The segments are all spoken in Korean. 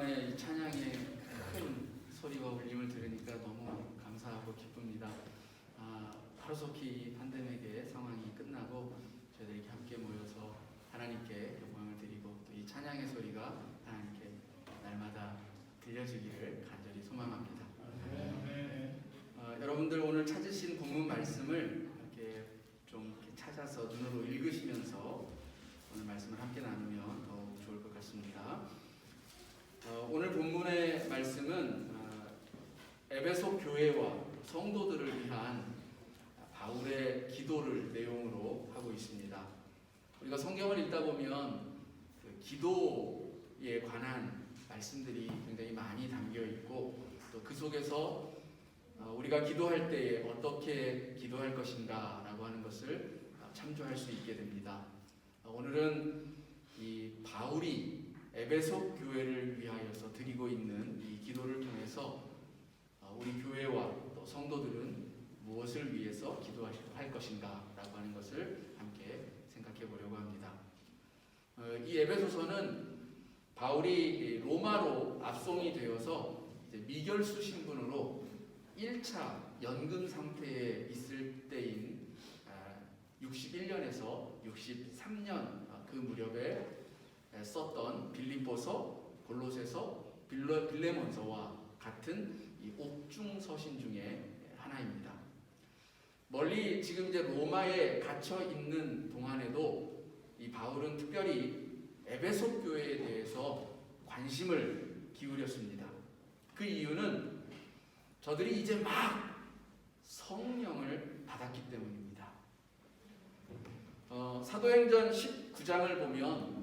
오랜만에 이 찬양의 큰 소리와 울림을 들으니까 너무 감사하고 기쁩니다. 하루속히 팬데믹의 상황이 끝나고 저희들이 이렇게 함께 모여서 하나님께 영광을 드리고 또 이 찬양의 소리가 하나님께 날마다 들려주기를 간절히 소망합니다. 여러분들 오늘 찾으신 본문 말씀을 이렇게 좀 이렇게 찾아서 눈으로 읽으시면서 오늘 말씀을 함께 나누면 더욱 좋을 것 같습니다. 오늘 본문의 말씀은 에베소 교회와 성도들을 위한 바울의 기도를 내용으로 하고 있습니다. 우리가 성경을 읽다 보면 그 기도에 관한 말씀들이 굉장히 많이 담겨 있고 또 그 속에서 우리가 기도할 때에 어떻게 기도할 것인가 라고 하는 것을 참조할 수 있게 됩니다. 오늘은 이 바울이 에베소 교회를 위하여서 드리고 있는 이 기도를 통해서 우리 교회와 또 성도들은 무엇을 위해서 기도할 것인가 라고 하는 것을 함께 생각해 보려고 합니다. 이 에베소서는 바울이 로마로 압송이 되어서 이제 미결수 신분으로 1차 연금 상태에 있을 때인 61년에서 63년 그 무렵에 썼던 빌립보서, 골로새서, 빌레몬서와 같은 이 옥중 서신 중에 하나입니다. 멀리 지금 이제 로마에 갇혀 있는 동안에도 이 바울은 특별히 에베소 교회에 대해서 관심을 기울였습니다. 그 이유는 저들이 이제 막 성령을 받았기 때문입니다. 사도행전 19장을 보면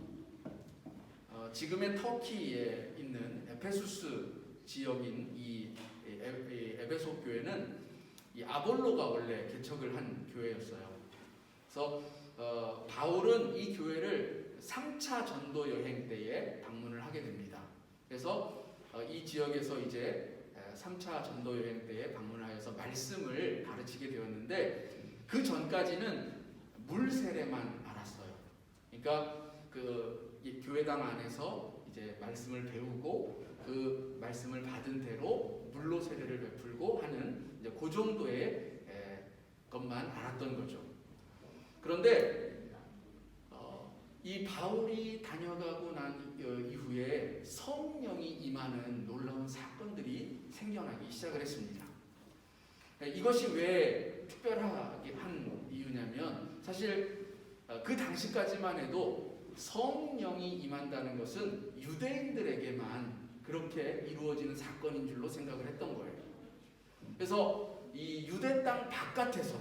지금의 터키에 있는 에페수스 지역인 이 에베소 교회는 이 아볼로가 원래 개척을 한 교회였어요. 그래서 바울은 이 교회를 3차 전도 여행 때에 방문을 하게 됩니다. 그래서 이 지역에서 이제 3차 전도 여행 때에 방문하여서 말씀을 가르치게 되었는데 그 전까지는 물 세례만 알았어요. 그러니까 그 교회당 안에서 이제 말씀을 배우고 그 말씀을 받은 대로 물로 세례를 베풀고 하는 이제 그 정도의 것만 알았던 거죠. 그런데 이 바울이 다녀가고 난 이후에 성령이 임하는 놀라운 사건들이 생겨나기 시작을 했습니다. 이것이 왜 특별하게 한 이유냐면 사실 그 당시까지만 해도 성령이 임한다는 것은 유대인들에게만 그렇게 이루어지는 사건인 줄로 생각을 했던 거예요. 그래서 이 유대 땅 바깥에서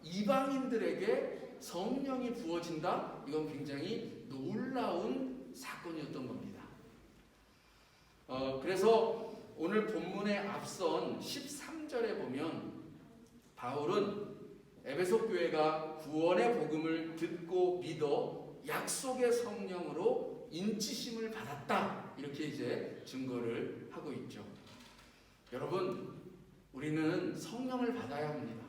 이방인들에게 성령이 부어진다? 이건 굉장히 놀라운 사건이었던 겁니다. 그래서 오늘 본문에 앞선 13절에 보면 바울은 에베소 교회가 구원의 복음을 듣고 믿어 약속의 성령으로 인치심을 받았다. 이렇게 이제 증거를 하고 있죠. 여러분, 우리는 성령을 받아야 합니다.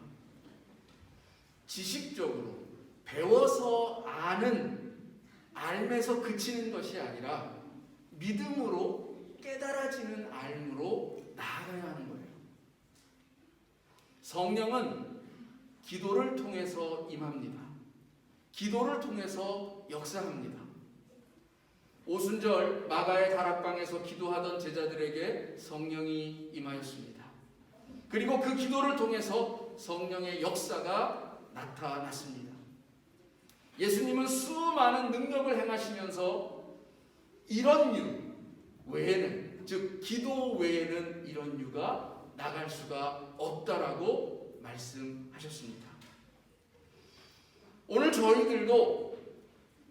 지식적으로 배워서 아는 알면서 그치는 것이 아니라 믿음으로 깨달아지는 알므로 나아가야 하는 거예요. 성령은 기도를 통해서 임합니다. 기도를 통해서 역사합니다. 오순절 마가의 다락방에서 기도하던 제자들에게 성령이 임하였습니다. 그리고 그 기도를 통해서 성령의 역사가 나타났습니다. 예수님은 수많은 능력을 행하시면서 이런 유 외에는, 즉 기도 외에는 이런 유가 나갈 수가 없다라고 말씀하셨습니다. 오늘 저희들도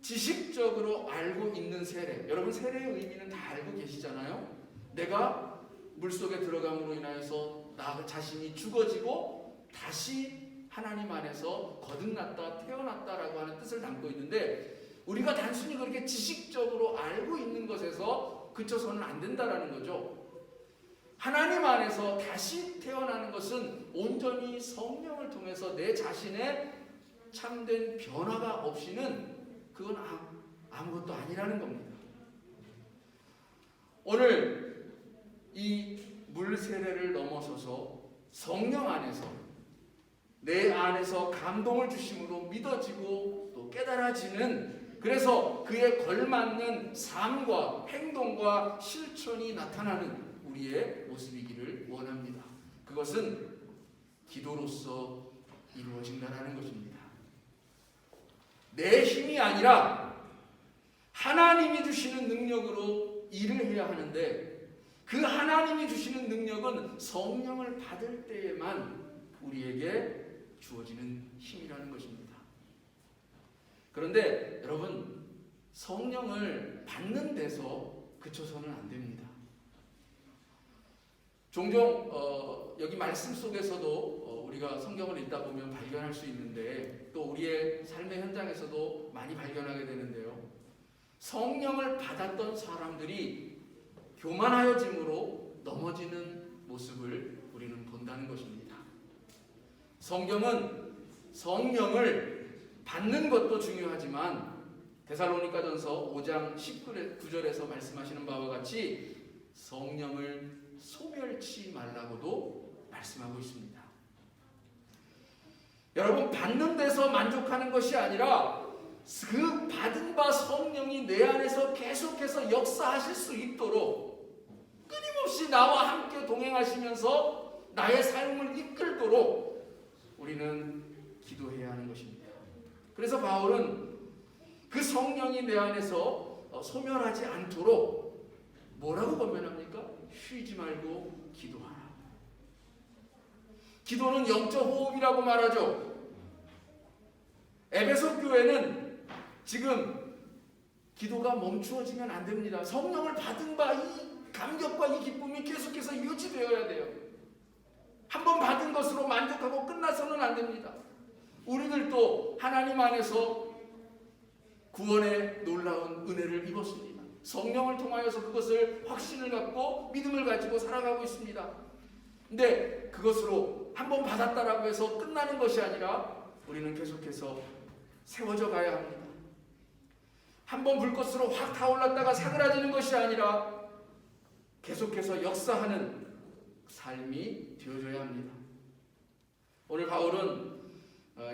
지식적으로 알고 있는 세례, 여러분 세례의 의미는 다 알고 계시잖아요. 내가 물속에 들어감으로 인하여서 나 자신이 죽어지고 다시 하나님 안에서 거듭났다, 태어났다라고 하는 뜻을 담고 있는데 우리가 단순히 그렇게 지식적으로 알고 있는 것에서 그쳐서는 안 된다라는 거죠. 하나님 안에서 다시 태어나는 것은 온전히 성령을 통해서 내 자신의 참된 변화가 없이는 그건 아무것도 아니라는 겁니다. 오늘 이 물 세례를 넘어서서 성령 안에서 내 안에서 감동을 주심으로 믿어지고 또 깨달아지는, 그래서 그에 걸맞는 삶과 행동과 실천이 나타나는 우리의 모습이기를 원합니다. 그것은 기도로서 이루어진다는 것입니다. 내 힘이 아니라 하나님이 주시는 능력으로 일을 해야 하는데, 그 하나님이 주시는 능력은 성령을 받을 때에만 우리에게 주어지는 힘이라는 것입니다. 그런데 여러분, 성령을 받는 데서 그쳐서는 안 됩니다. 종종 여기 말씀 속에서도 우리가 성경을 읽다 보면 발견할 수 있는데, 또 우리의 삶의 현장에서도 많이 발견하게 되는데요. 성령을 받았던 사람들이 교만하여짐으로 넘어지는 모습을 우리는 본다는 것입니다. 성경은 성령을 받는 것도 중요하지만 데살로니가전서 5장 19절에서 말씀하시는 바와 같이 성령을 소멸치 말라고도 말씀하고 있습니다. 여러분, 받는 데서 만족하는 것이 아니라 그 받은 바 성령이 내 안에서 계속해서 역사하실 수 있도록 끊임없이 나와 함께 동행하시면서 나의 삶을 이끌도록 우리는 기도해야 하는 것입니다. 그래서 바울은 그 성령이 내 안에서 소멸하지 않도록 뭐라고 권면합니까? 쉬지 말고 기도하라. 기도는 영적 호흡이라고 말하죠. 에베소 교회는 지금 기도가 멈추어지면 안 됩니다. 성령을 받은 바 이 감격과 이 기쁨이 계속해서 유지되어야 돼요. 한번 받은 것으로 만족하고 끝나서는 안 됩니다. 우리들도 하나님 안에서 구원의 놀라운 은혜를 입었습니다. 성령을 통하여서 그것을 확신을 갖고 믿음을 가지고 살아가고 있습니다. 근데 그것으로 한번 받았다라고 해서 끝나는 것이 아니라 우리는 계속해서 세워져 가야 합니다. 한번 불꽃으로 확 타올랐다가 사그라지는 것이 아니라 계속해서 역사하는 삶이 되어져야 합니다. 오늘 바울은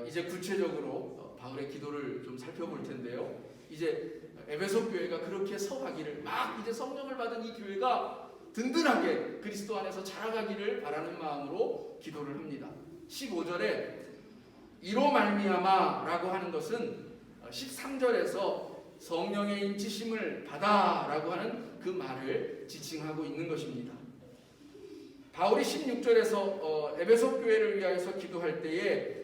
이제 구체적으로 바울의 기도를 좀 살펴볼 텐데요. 이제 에베소 교회가 그렇게 서가기를, 막 이제 성령을 받은 이 교회가 든든하게 그리스도 안에서 자라가기를 바라는 마음으로 기도를 합니다. 15절에 이로 말미암아라고 하는 것은 13절에서 성령의 인치심을 받아라고 하는 그 말을 지칭하고 있는 것입니다. 바울이 16절에서 에베소 교회를 위하여서 기도할 때에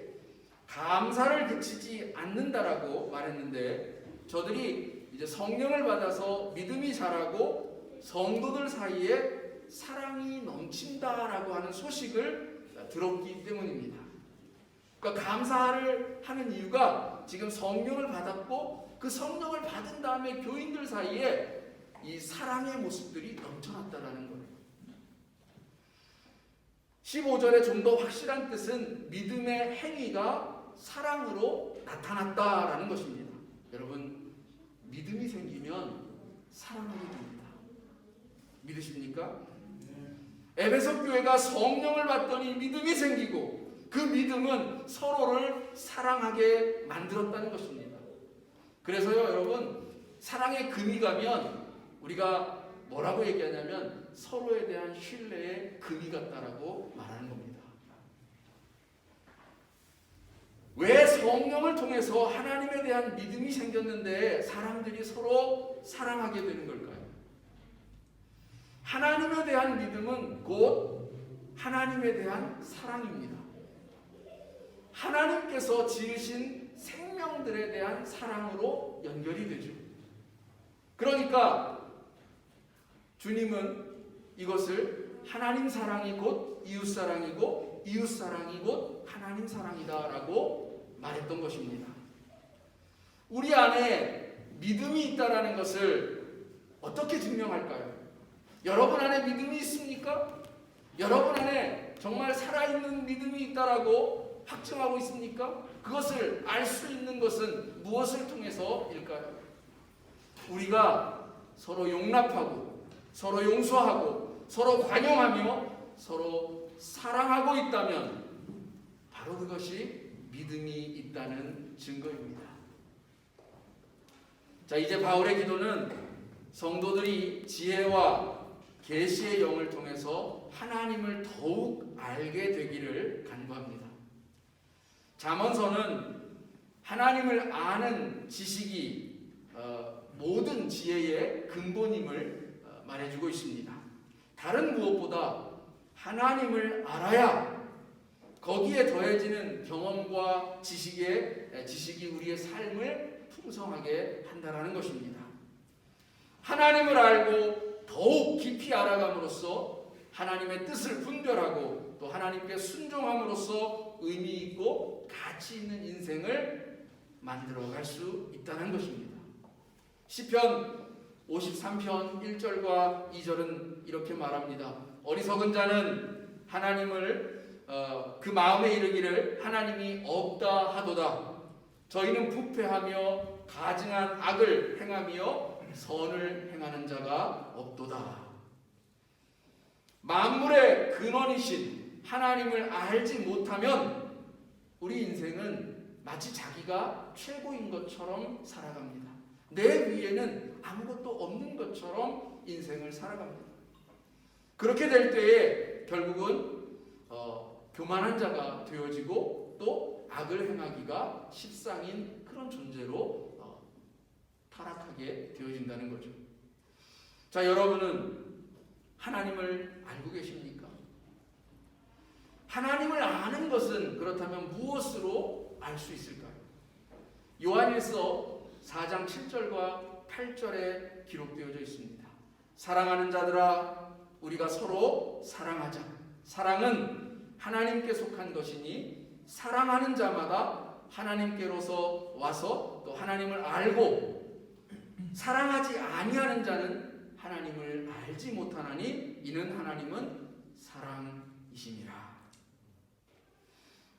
감사를 그치지 않는다라고 말했는데, 저들이 이제 성령을 받아서 믿음이 자라고 성도들 사이에 사랑이 넘친다라고 하는 소식을 들었기 때문입니다. 그러니까 감사를 하는 이유가 지금 성령을 받았고 그 성령을 받은 다음에 교인들 사이에 이 사랑의 모습들이 넘쳐났다라는 거예요. 15절에 좀 더 확실한 뜻은 믿음의 행위가 사랑으로 나타났다라는 것입니다. 여러분, 믿음이 생기면 사랑하게 됩니다. 믿으십니까? 에베소 교회가 성령을 받더니 믿음이 생기고 그 믿음은 서로를 사랑하게 만들었다는 것입니다. 그래서요, 여러분, 사랑에 금이 가면 우리가 뭐라고 얘기하냐면 서로에 대한 신뢰에 금이 갔다라고 말하는 겁니다. 왜 성령을 통해서 하나님에 대한 믿음이 생겼는데 사람들이 서로 사랑하게 되는 걸까요? 하나님에 대한 믿음은 곧 하나님에 대한 사랑입니다. 하나님께서 지으신 생명들에 대한 사랑으로 연결이 되죠. 그러니까 주님은 이것을 하나님 사랑이 곧 이웃 사랑이고 이웃 사랑이 곧 하나님 사랑이다라고 말했던 것입니다. 우리 안에 믿음이 있다라는 것을 어떻게 증명할까요? 여러분 안에 믿음이 있습니까? 여러분 안에 정말 살아있는 믿음이 있다라고 확증하고 있습니까? 그것을 알 수 있는 것은 무엇을 통해서일까요? 우리가 서로 용납하고 서로 용서하고 서로 관용하며 서로 사랑하고 있다면 바로 그것이 믿음이 있다는 증거입니다. 자, 이제 바울의 기도는 성도들이 지혜와 계시의 영을 통해서 하나님을 더욱 알게 되기를 간구합니다. 잠언서는 하나님을 아는 지식이 모든 지혜의 근본임을 말해주고 있습니다. 다른 무엇보다 하나님을 알아야 거기에 더해지는 경험과 지식이 우리의 삶을 풍성하게 한다는 것입니다. 하나님을 알고 더욱 깊이 알아감으로써 하나님의 뜻을 분별하고 또 하나님께 순종함으로써 의미 있고 가치 있는 인생을 만들어갈 수 있다는 것입니다. 시편 53편 1절과 2절은 이렇게 말합니다. 어리석은 자는 하나님을 그 마음에 이르기를 하나님이 없다 하도다. 저희는 부패하며 가증한 악을 행하며 선을 행하는 자가 없도다. 만물의 근원이신 하나님을 알지 못하면 우리 인생은 마치 자기가 최고인 것처럼 살아갑니다. 내 위에는 아무것도 없는 것처럼 인생을 살아갑니다. 그렇게 될 때에 결국은 교만한 자가 되어지고 또 악을 행하기가 십상인 그런 존재로 타락하게 되어진다는 거죠. 자, 여러분은 하나님을 알고 계십니까? 하나님을 아는 것은 그렇다면 무엇으로 알 수 있을까요? 요한일서 4장 7절과 8절에 기록되어져 있습니다. 사랑하는 자들아 우리가 서로 사랑하자. 사랑은 하나님께 속한 것이니 사랑하는 자마다 하나님께로서 와서 또 하나님을 알고 사랑하지 아니하는 자는 하나님을 알지 못하나니 이는 하나님은 사랑이시니라.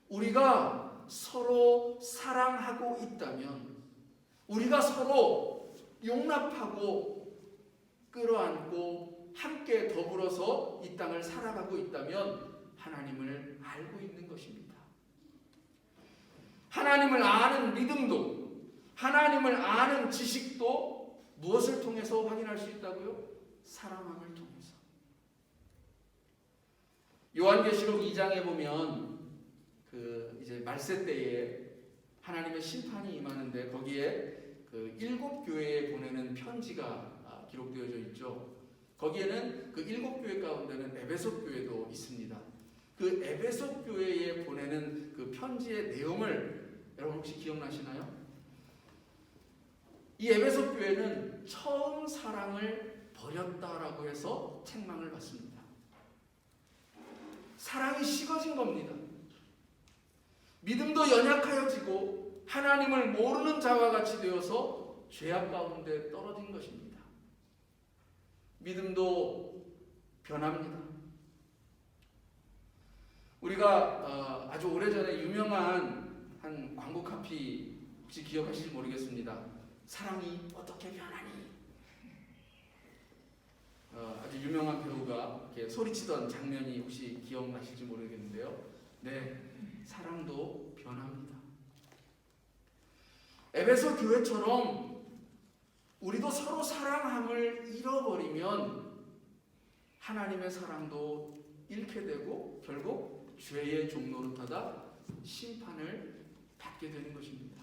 우리가 서로 사랑하고 있다면 우리가 서로 용납하고 끌어안고 함께 더불어서 이 땅을 살아가고 있다면 하나님을 알고 있는 것입니다. 하나님을 아는 믿음도 하나님을 아는 지식도 무엇을 통해서 확인할 수 있다고요? 사랑함을 통해서. 요한계시록 2장에 보면 이제 말세 때에 하나님의 심판이 임하는데 거기에 7 교회에 보내는 편지가 기록되어져 있죠. 거기에는 7 교회 가운데는 에베소 교회도 있습니다. 그 에베소 교회에 보내는 그 편지의 내용을 여러분 혹시 기억나시나요? 이 에베소 교회는 처음 사랑을 버렸다라고 해서 책망을 받습니다. 사랑이 식어진 겁니다. 믿음도 연약하여지고 하나님을 모르는 자와 같이 되어서 죄악 가운데 떨어진 것입니다. 믿음도 변합니다. 우리가 아주 오래전에 유명한 한 광고 카피 혹시 기억하실지 모르겠습니다. 사랑이 어떻게 변하니? 아주 유명한 배우가 이렇게 소리치던 장면이 혹시 기억나실지 모르겠는데요. 네, 사랑도 변합니다. 에베소 교회처럼 우리도 서로 사랑함을 잃어버리면 하나님의 사랑도 잃게 되고 결국 죄의 종노릇하다 심판을 받게 되는 것입니다.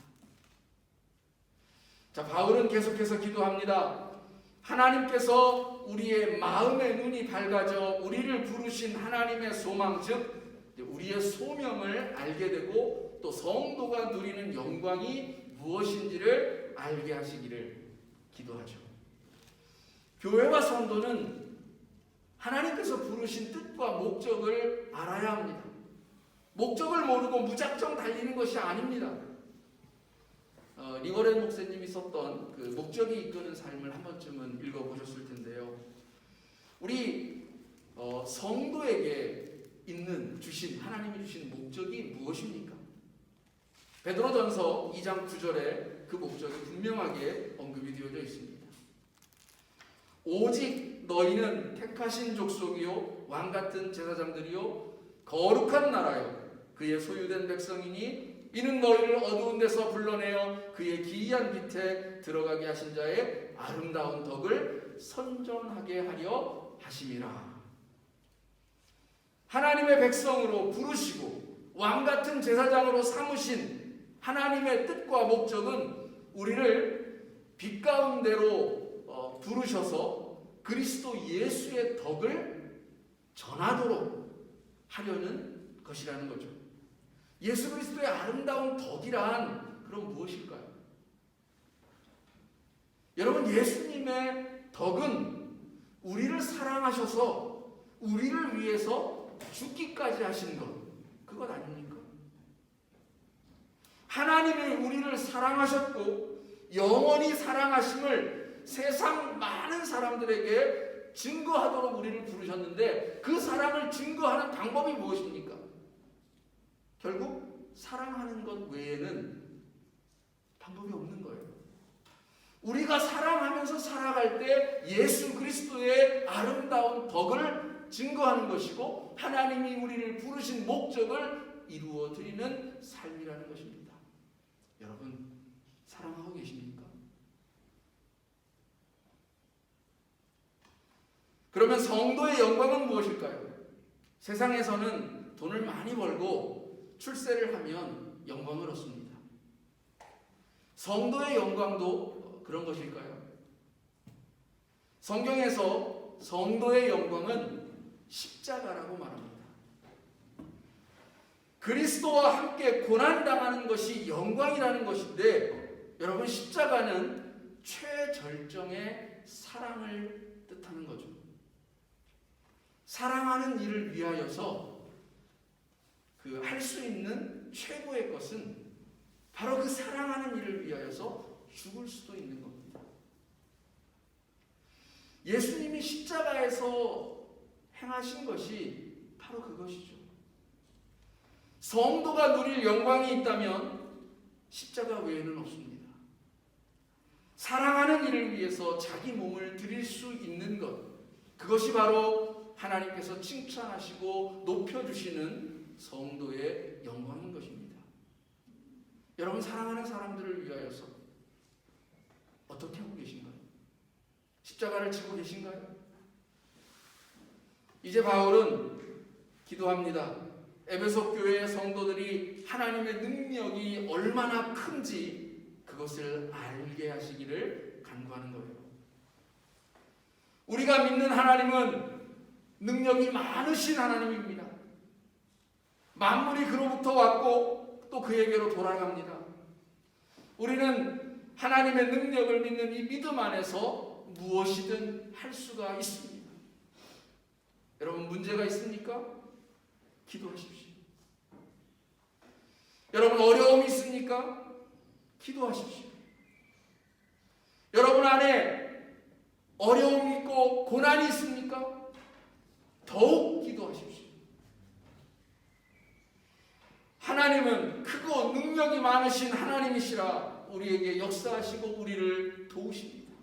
자, 바울은 계속해서 기도합니다. 하나님께서 우리의 마음의 눈이 밝아져 우리를 부르신 하나님의 소망, 즉 우리의 소명을 알게 되고 또 성도가 누리는 영광이 무엇인지를 알게 하시기를 기도하죠. 교회와 성도는 하나님께서 부르신 뜻과 목적을 알아야 합니다. 목적을 모르고 무작정 달리는 것이 아닙니다. 리거렌 목사님이 썼던 그 목적이 이끄는 삶을 한 번쯤은 읽어보셨을 텐데요. 우리 성도에게 주신 하나님이 주신 목적이 무엇입니까? 베드로전서 2장 9절에 그 목적이 분명하게 언급이 되어져 있습니다. 오직 너희는 택하신 족속이요 왕같은 제사장들이요 거룩한 나라요 그의 소유된 백성이니 이는 너희를 어두운 데서 불러내어 그의 기이한 빛에 들어가게 하신 자의 아름다운 덕을 선전하게 하려 하심이라. 하나님의 백성으로 부르시고 왕같은 제사장으로 삼으신 하나님의 뜻과 목적은 우리를 빛 가운데로 부르셔서 그리스도 예수의 덕을 전하도록 하려는 것이라는 거죠. 예수 그리스도의 아름다운 덕이란 그럼 무엇일까요? 여러분, 예수님의 덕은 우리를 사랑하셔서 우리를 위해서 죽기까지 하신 것, 그것 아닙니까? 하나님이 우리를 사랑하셨고 영원히 사랑하심을 세상 많은 사람들에게 증거하도록 우리를 부르셨는데 그 사랑을 증거하는 방법이 무엇입니까? 결국 사랑하는 것 외에는 방법이 없는 거예요. 우리가 사랑하면서 살아갈 때 예수 그리스도의 아름다운 덕을 증거하는 것이고 하나님이 우리를 부르신 목적을 이루어 드리는 삶이라는 것입니다. 여러분, 사랑하고 계십니까? 그러면 성도의 영광은 무엇일까요? 세상에서는 돈을 많이 벌고 출세를 하면 영광을 얻습니다. 성도의 영광도 그런 것일까요? 성경에서 성도의 영광은 십자가라고 말합니다. 그리스도와 함께 고난당하는 것이 영광이라는 것인데 여러분, 십자가는 최절정의 사랑을 뜻하는 거죠. 사랑하는 일을 위하여서 할 수 있는 최고의 것은 바로 그 사랑하는 일을 위하여서 죽을 수도 있는 겁니다. 예수님이 십자가에서 행하신 것이 바로 그것이죠. 성도가 누릴 영광이 있다면 십자가 외에는 없습니다. 사랑하는 일을 위해서 자기 몸을 드릴 수 있는 것, 그것이 바로 하나님께서 칭찬하시고 높여주시는 성도의 영광인 것입니다. 여러분, 사랑하는 사람들을 위하여서 어떻게 하고 계신가요? 십자가를 지고 계신가요? 이제 바울은 기도합니다. 에베소 교회의 성도들이 하나님의 능력이 얼마나 큰지 그것을 알게 하시기를 간구하는 거예요. 우리가 믿는 하나님은 능력이 많으신 하나님입니다. 만물이 그로부터 왔고 또 그에게로 돌아갑니다. 우리는 하나님의 능력을 믿는 이 믿음 안에서 무엇이든 할 수가 있습니다. 여러분, 문제가 있습니까? 기도하십시오. 여러분, 어려움이 있습니까? 기도하십시오. 여러분 안에 어려움이 있고 고난이 있습니까? 더욱 기도하십시오. 하나님은 크고 능력이 많으신 하나님이시라 우리에게 역사하시고 우리를 도우십니다.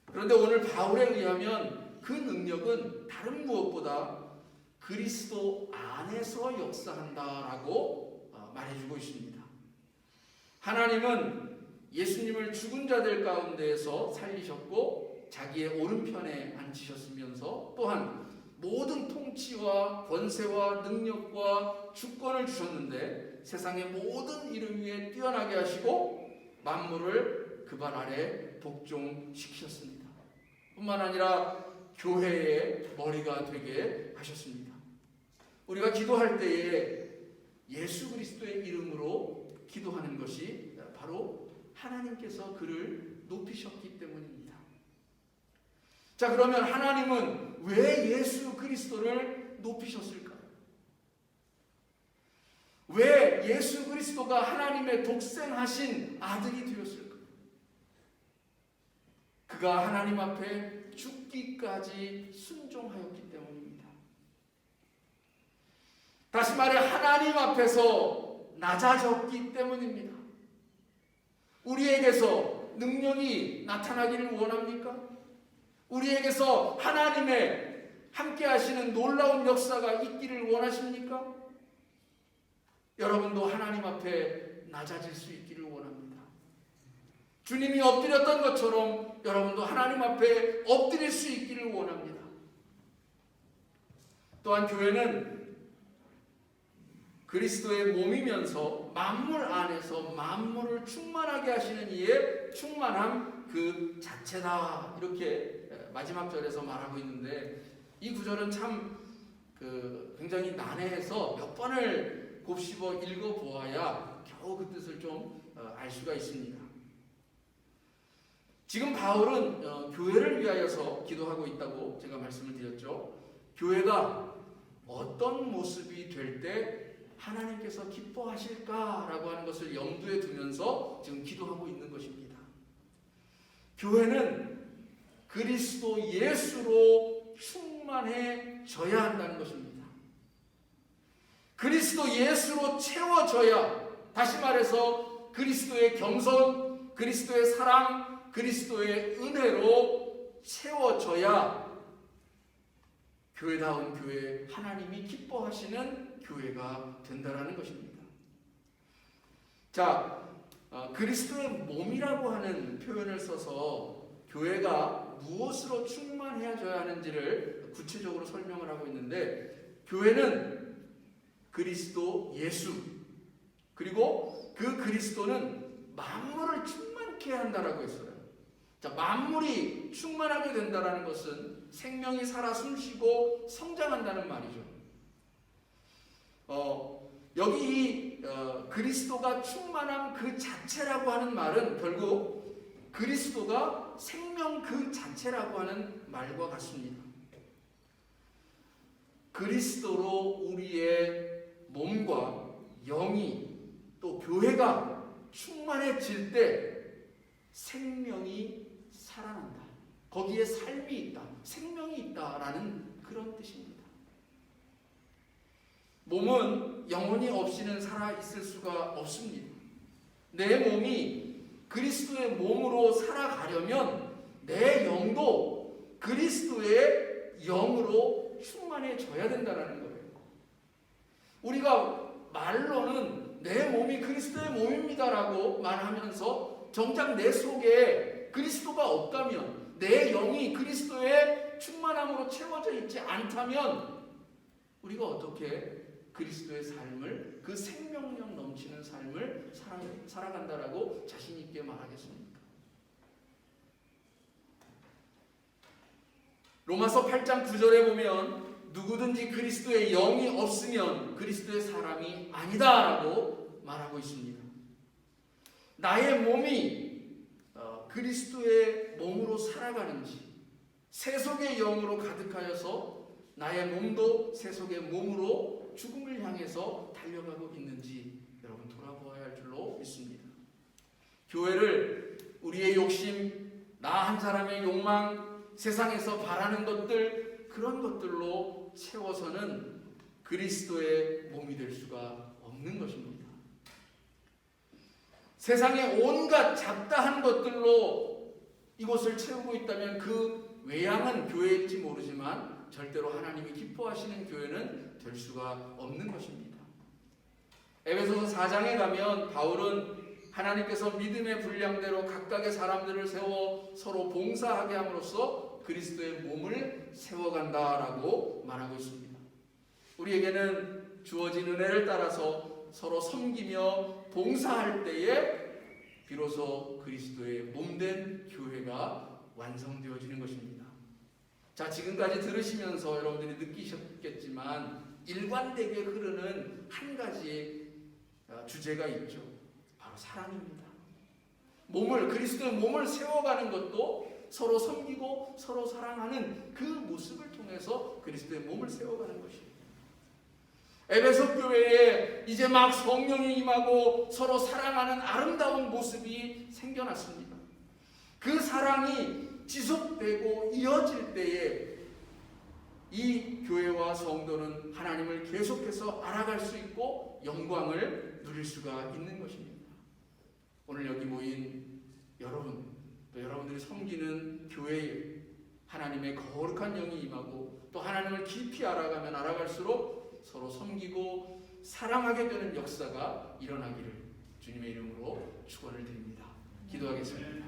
그런데 오늘 바울에 의하면 그 능력은 다른 무엇보다 그리스도 안에서 역사한다라고 말해주고 있습니다. 하나님은 예수님을 죽은 자들 가운데에서 살리셨고 자기의 오른편에 앉히셨으면서 또한 모든 통치와 권세와 능력과 주권을 주셨는데 세상의 모든 이름 위에 뛰어나게 하시고 만물을 그 발 아래 복종시키셨습니다. 뿐만 아니라 교회의 머리가 되게 하셨습니다. 우리가 기도할 때에 예수 그리스도의 이름으로 기도하는 것이 바로 하나님께서 그를 높이셨기 때문입니다. 자, 그러면 하나님은 왜 예수 그리스도를 높이셨을까요? 왜 예수 그리스도가 하나님의 독생하신 아들이 되었을까요? 그가 하나님 앞에 죽기까지 순종하였기 때문입니다. 다시 말해 하나님 앞에서 낮아졌기 때문입니다. 우리에게서 능력이 나타나기를 원합니까? 우리에게서 하나님의 함께 하시는 놀라운 역사가 있기를 원하십니까? 여러분도 하나님 앞에 낮아질 수 있기를 원합니다. 주님이 엎드렸던 것처럼 여러분도 하나님 앞에 엎드릴 수 있기를 원합니다. 또한 교회는 그리스도의 몸이면서 만물 안에서 만물을 충만하게 하시는 이의 충만함 그 자체다, 이렇게 마지막 절에서 말하고 있는데, 이 구절은 참 굉장히 난해해서 몇 번을 곱씹어 읽어보아야 겨우 그 뜻을 좀 알 수가 있습니다. 지금 바울은 교회를 위하여서 기도하고 있다고 제가 말씀을 드렸죠. 교회가 어떤 모습이 될 때 하나님께서 기뻐하실까라고 하는 것을 염두에 두면서 지금 기도하고 있는 것입니다. 교회는 그리스도 예수로 충만해져야 한다는 것입니다. 그리스도 예수로 채워져야, 다시 말해서 그리스도의 겸손, 그리스도의 사랑, 그리스도의 은혜로 채워져야 교회다운 교회, 하나님이 기뻐하시는 교회가 된다라는 것입니다. 자, 그리스도의 몸이라고 하는 표현을 써서 교회가 무엇으로 충만해져야 하는지를 구체적으로 설명을 하고 있는데, 교회는 그리스도 예수, 그리고 그 그리스도는 만물을 충만케 한다라고 했어요. 자, 만물이 충만하게 된다라는 것은 생명이 살아 숨쉬고 성장한다는 말이죠. 여기 이 그리스도가 충만함 그 자체라고 하는 말은 결국 그리스도가 생명 그 자체라고 하는 말과 같습니다. 그리스도로 우리의 몸과 영이 또 교회가 충만해질 때 생명이 살아난다. 거기에 삶이 있다. 생명이 있다라는 그런 뜻입니다. 몸은 영혼이 없이는 살아있을 수가 없습니다. 내 몸이 그리스도의 몸으로 살아가려면 내 영도 그리스도의 영으로 충만해져야 된다는 거예요. 우리가 말로는 내 몸이 그리스도의 몸입니다라고 말하면서 정작 내 속에 그리스도가 없다면, 내 영이 그리스도의 충만함으로 채워져 있지 않다면 우리가 어떻게 그리스도의 삶을, 그 생명력 넘치는 삶을 살아간다라고 자신 있게 말하겠습니까? 로마서 8장 9절에 보면 누구든지 그리스도의 영이 없으면 그리스도의 사람이 아니다라고 말하고 있습니다. 나의 몸이 그리스도의 몸으로 살아가는지, 세속의 영으로 가득하여서 나의 몸도 세속의 몸으로 죽음을 향해서 달려가고 있는지 여러분 돌아보아야 할 줄로 믿습니다. 교회를 우리의 욕심, 나 한 사람의 욕망, 세상에서 바라는 것들, 그런 것들로 채워서는 그리스도의 몸이 될 수가 없는 것입니다. 세상의 온갖 잡다한 것들로 이곳을 채우고 있다면 그 외양은 교회일지 모르지만 절대로 하나님이 기뻐하시는 교회는 될 수가 없는 것입니다. 에베소서 4장에 가면 바울은 하나님께서 믿음의 분량대로 각각의 사람들을 세워 서로 봉사하게 함으로써 그리스도의 몸을 세워간다라고 말하고 있습니다. 우리에게는 주어진 은혜를 따라서 서로 섬기며 봉사할 때에 비로소 그리스도의 몸된 교회가 완성되어지는 것입니다. 자, 지금까지 들으시면서 여러분들이 느끼셨겠지만 일관되게 흐르는 한 가지 주제가 있죠. 바로 사랑입니다. 그리스도의 몸을 세워가는 것도 서로 섬기고 서로 사랑하는 그 모습을 통해서 그리스도의 몸을 세워가는 것입니다. 에베소 교회에 이제 막 성령이 임하고 서로 사랑하는 아름다운 모습이 생겨났습니다. 그 사랑이 지속되고 이어질 때에 이 교회와 성도는 하나님을 계속해서 알아갈 수 있고 영광을 누릴 수가 있는 것입니다. 오늘 여기 모인 여러분, 여러분이 섬기는 교회에 하나님의 거룩한 영이 임하고 또 하나님을 깊이 알아가면 알아갈수록 서로 섬기고 사랑하게 되는 역사가 일어나기를 주님의 이름으로 축원을 드립니다. 기도하겠습니다.